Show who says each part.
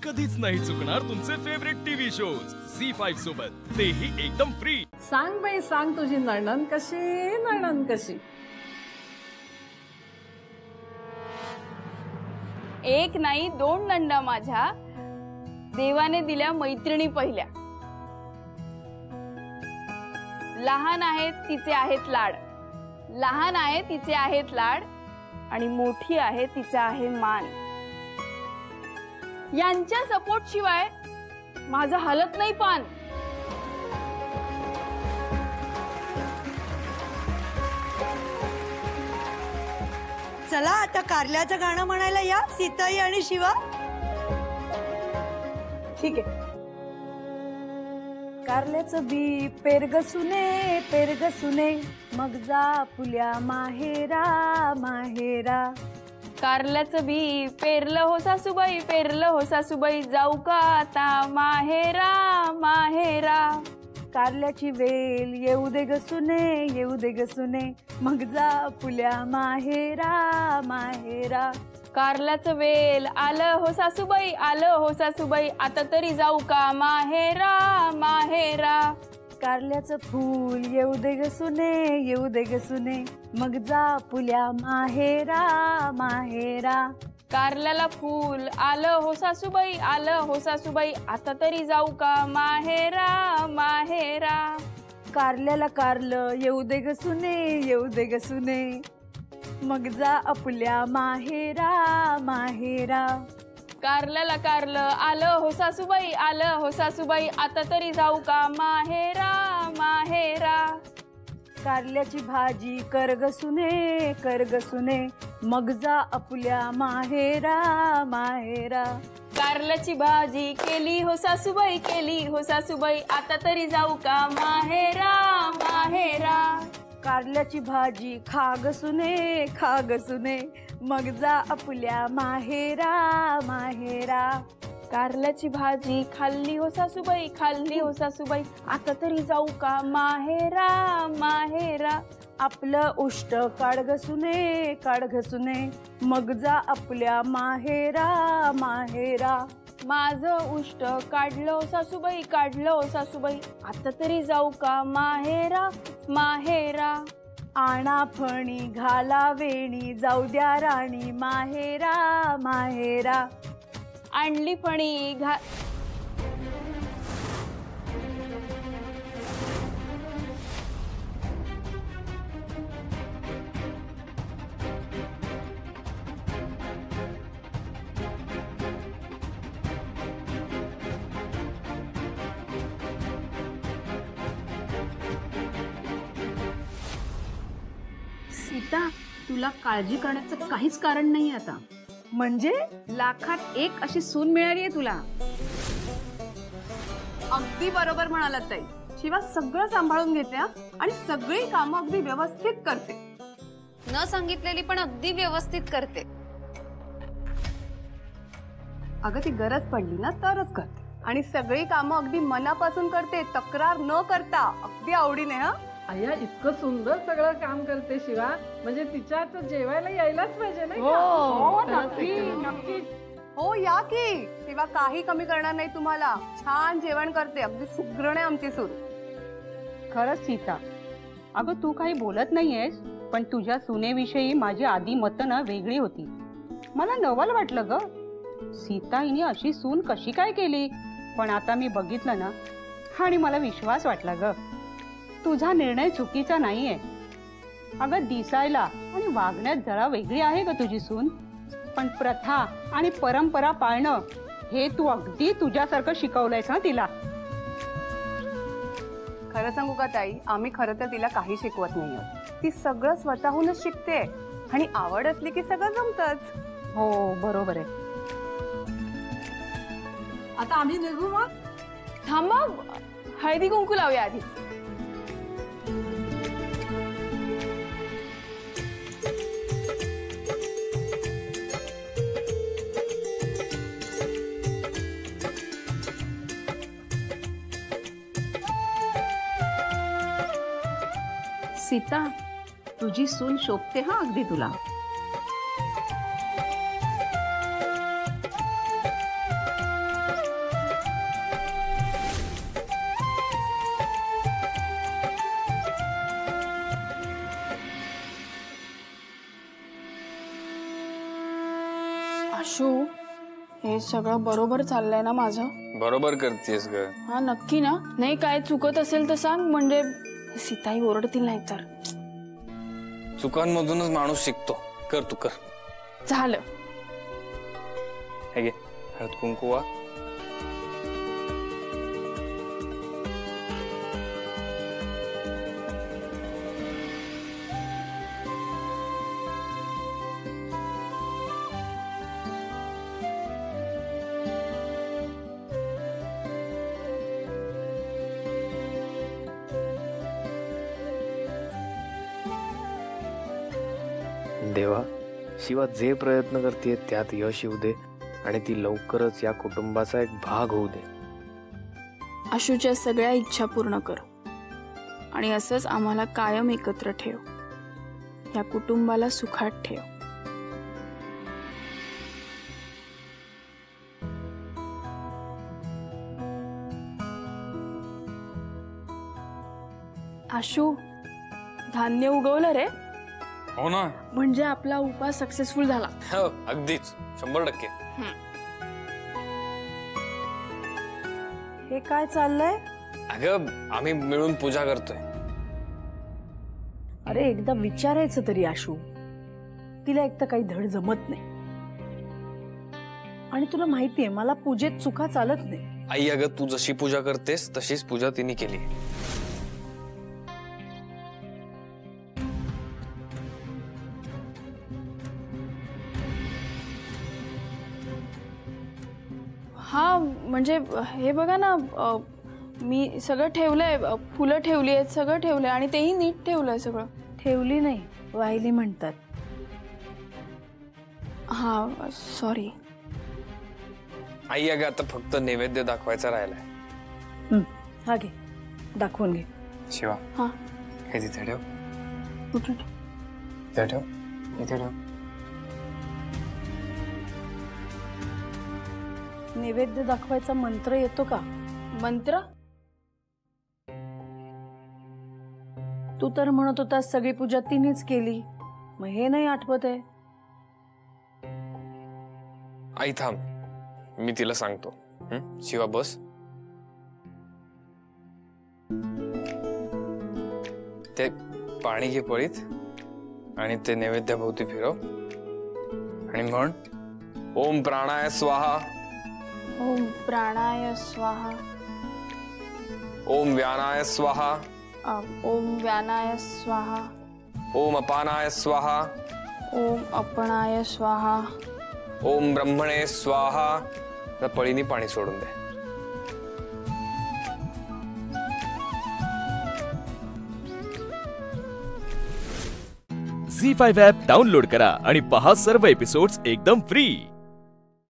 Speaker 1: कधीच नाही चुकणार तुमचे फेवरेट टीव्ही शोज झी5 सोबत, तेही एकदम फ्री।
Speaker 2: सांग बाई सांग, तुझी नणन कशी, नणन कशी?
Speaker 3: एक नाही दोन नंदा माझ्या देवाने दिल्या मैत्रिणी पहिल्या। लहान आहेत तिचे आहेत लाड, लहान आहे तिचे आहेत लाड, आणि मोठी आहे तिचा आहे मान। यांच्या सपोर्ट शिवाय माझा हलत नाही पान।
Speaker 4: चला आता कारल्याचं गाणं म्हणायला या, सीताई आणि शिवा।
Speaker 2: ठीक आहे। कारल्याचं बी पेरग सुने, मग जा पुल्या माहेरा माहेरा।
Speaker 3: कारल्याचं बी पेरलं हो सासूबाई, पेरलं हो सासूबाई, जाऊ का आता माहेरा माहेरा।
Speaker 2: कारल्याची वेल येऊ दे ग सुने, मग जा पुल्या माहेरा माहेरा।
Speaker 3: कारल्याचं वेल आलं हो सासूबाई, आलं हो सासूबाई, आता तरी जाऊ का माहेरा माहेरा।
Speaker 2: कारल्याचं फूल येऊ दे ग सुने, मग जा पुल्या माहेरा माहेरा।
Speaker 3: कारल्याला फूल आलं हो सासूबाई, आलं हो सासूबाई, आता तरी जाऊ का माहेरा माहेरा।
Speaker 2: कारल्याला कारलं येऊ दे ग सुने, मग जा आपल्या माहेरा माहेरा।
Speaker 3: कारल्याला कारलं आलं हो सासूबाई, आलं हो सासूबाई, आता तरी जाऊ का माहेरा माहेरा।
Speaker 2: कारल्याची भाजी कर ग सुने, मग जा आपल्या माहेरा माहेरा।
Speaker 3: कारल्याची भाजी केली हो सासूबाई, केली हो सासूबाई, आता तरी जाऊ का माहेरा माहेरा।
Speaker 2: कारल्याची भाजी खा ग सुने, मग जा आपल्या माहेरा माहेरा।
Speaker 3: कारल्याची भाजी खाल्ली हो सासूबाई, खाल्ली हो सासूबाई, आता तरी जाऊ का माहेरा माहेरा।
Speaker 2: आपलं उष्ट काढ ग सुने, मग जा आपल्या माहेरा माहेरा।
Speaker 3: माझं उष्ट काढलं हो सासूबाई, काढलं हो सासूबाई, आता तरी जाऊ का माहेरा माहेरा।
Speaker 2: आणा फणी घाला वेणी, जाऊ द्या राणी माहेरा माहेरा।
Speaker 3: आणली फणी
Speaker 5: सीता, तुला काळजी करण्याचं काहीच कारण नाही आता।
Speaker 2: म्हणजे
Speaker 5: लाखात एक अशी सून मिळाली आहे तुला।
Speaker 6: अगदी बरोबर म्हणालात ताई। शिवा सगळं सांभाळून घेते आणि सगळी कामं अगदी व्यवस्थित करते,
Speaker 7: न सांगितलेली पण अगदी व्यवस्थित करते।
Speaker 6: अगं ती गरज पडली ना तरच करते, आणि सगळी कामं अगदी मनापासून करते, तक्रार न करता अगदी आवडीने। हा
Speaker 2: आया इतकं सुंदर सगळं काम करते शिवा, म्हणजे तिच्या हातचं जेवायला यायलाच पाहिजे नाही का?
Speaker 6: हो नक्की नक्की। हो या की, शिवा काही कमी करणार नाही तुम्हाला, छान जेवण करते, अगदी सुगरण आहे आमची सून।
Speaker 8: खरंच सीता, अगं तू काही बोलत नाहीयेस, पण तुझ्या सुनेविषयी माझी आधी मतं ना वेगळी होती। मला नवल वाटलं ग, सीता हिने अशी सून कशी काय केली, पण आता मी बघितलं ना आणि मला विश्वास वाटला ग, तुझा निर्णय चुकीचा नाहीये। अगं दिसायला आणि वागण्यात जरा वेगळी आहे ग तुझी सून, पण प्रथा आणि परंपरा पाळणं हे तू अगदी तुझ्यासारखं शिकवलंयस ना तिला।
Speaker 6: खरं सांगू का ताई, आम्ही खरं तर तिला काही शिकवत नाही, ती सगळं स्वतःहूनच शिकते, आणि आवड असली की सगळं जमतच।
Speaker 8: हो बरोबर आहे।
Speaker 2: आता आम्ही निघू मग?
Speaker 3: थांबा, हळदी कुंकू लावूया आधी।
Speaker 5: सीता, तुझी सून शोभते हा अगदी तुला।
Speaker 3: हे सगळं बरोबर चाललंय ना माझं?
Speaker 9: बरोबर करतेस ग.
Speaker 3: हा नक्की ना? नाही काय चुकत असेल तर सांग, म्हणजे सीताई ओरडतील नाही तर.
Speaker 9: चुकांमधूनच माणूस शिकतो. कर तू कर.
Speaker 3: झालं.
Speaker 9: हे घे हळद कुंकू वा.
Speaker 10: देवा, शिवा जे प्रयत्न करते त्यात यश येऊ दे आणि ती लवकरच या कुटुंबाचा एक भाग होऊ दे.
Speaker 3: आशूच्या सगळ्या इच्छा पूर्ण कर आणि असंच आम्हाला कायम एकत्र ठेव. या कुटुंबाला सुखात ठेव. आशू, धान्य उगवलं रे.
Speaker 9: हो ना.
Speaker 3: म्हणजे आपला उपास सक्सेसफुल झाला.
Speaker 9: हो, अगदीच 100%.
Speaker 4: हे काय चाललंय?
Speaker 9: अगं आम्ही मिळून पूजा करतोय.
Speaker 11: अरे एकदा विचारायचं तरी आशू. तिला एक तर काही धड जमत नाही आणि तुला माहितीये मला पूजेत चुका चालत नाही.
Speaker 9: आई अगं तू जशी पूजा करतेस तशीच पूजा तिने केली.
Speaker 3: हा म्हणजे हे बघा ना, मी सगळं ठेवलंय, फुलं ठेवली आहेत, सगळं ठेवलंय आणि तेही नीट ठेवलंय सगळं.
Speaker 11: ठेवली नाही, वाहिली म्हणतात.
Speaker 3: हा सॉरी.
Speaker 9: आई अगं आता फक्त नैवेद्य दाखवायचा राहिलाय.
Speaker 11: हा घे, दाखवून घे.
Speaker 9: शिवा,
Speaker 3: हा
Speaker 9: हे तिथे ठेव.
Speaker 3: कुठे
Speaker 9: इथे ठेव. इथे ठेव.
Speaker 11: नैवेद्य दाखवायचा मंत्र येतो का?
Speaker 3: मंत्र?
Speaker 11: तू तर म्हणत होता सगळी पूजा तिनेच केली, मग हे नाही आठवत आहे?
Speaker 9: आई थांब, मी तिला सांगतो. शिवा बस. ते पाणी घे पळीत आणि ते नैवेद्याभोवती फिरव आणि म्हण ओम प्राणाय स्वाहा.
Speaker 3: ओम प्राणाय स्वाहा.
Speaker 9: ओम व्यानाय स्वाहा.
Speaker 3: ओम व्यानाय स्वाहा.
Speaker 9: ओम अपानाय स्वाहा.
Speaker 3: ओम अपनाय स्वाहा.
Speaker 9: ओम ब्रह्मणे स्वाहा. त्या पळीनी पाणी सोडून दे.
Speaker 1: झी5 ॲप डाउनलोड करा आणि पहा सर्व एपिसोड्स एकदम फ्री.